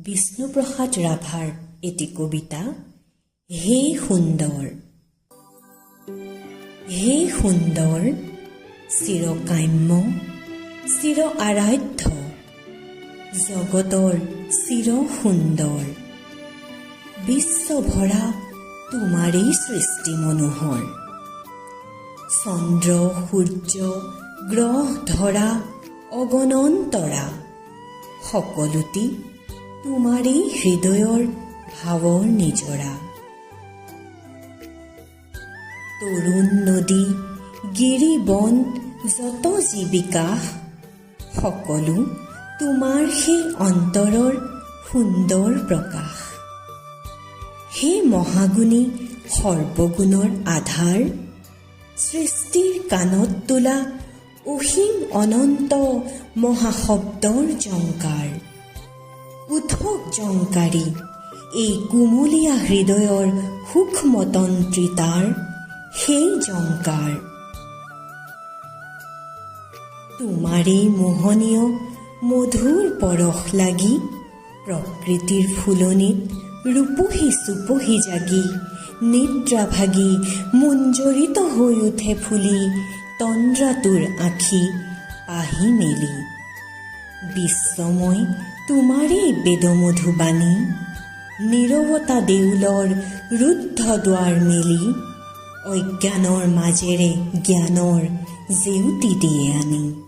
বিষ্ণুপ্ৰসাদ ৰাভাৰ এটি কবিতা, হে সুন্দৰ। হে সুন্দৰ, চিৰকাম্য, চিৰ আৰাধ্য, জগতৰ চিৰ সুন্দৰ। বিশ্বভৰা তোমাৰেই সৃষ্টি মনোহৰ। চন্দ্ৰ সূৰ্য গ্ৰহ ধৰা অগণন্তৰা, সকলোটি তোমাৰেই হৃদয়ৰ ভাৱৰ নিজৰা। তৰুণ নদী গিৰি বন যত জীৱিকাশ, সকলো তোমাৰ সেই অন্তৰৰ সুন্দৰ প্ৰকাশ। হে মহাগুণী সৰ্বগুণৰ আধাৰ, সৃষ্টিৰ কাণত তোলা অসীম অনন্ত মহাশব্দৰ জংকাৰ। উঠক জংকাৰী এই কুমলীয়া হৃদয়ৰ সূক্ষ্মতন্ত্ৰিতাৰ সেই জংকাৰ। তোমাৰেই মোহনীয় মধুৰ পৰশ লাগি, প্ৰকৃতিৰ ফুলনিত ৰূপহী চুপহী জাগি, নিদ্ৰা ভাগি মুঞ্জৰিত হৈ উঠে ফুলি, তন্দ্ৰাটোৰ আখি পাহি মেলি। বিশ্বময় তোমাৰেই বেদমধু বাণী, নীৰৱতা দেউলৰ ৰুদ্ধ দুৱাৰ মেলি, অজ্ঞানৰ মাজেৰে জ্ঞানৰ জেউতি দিয়ে আনি।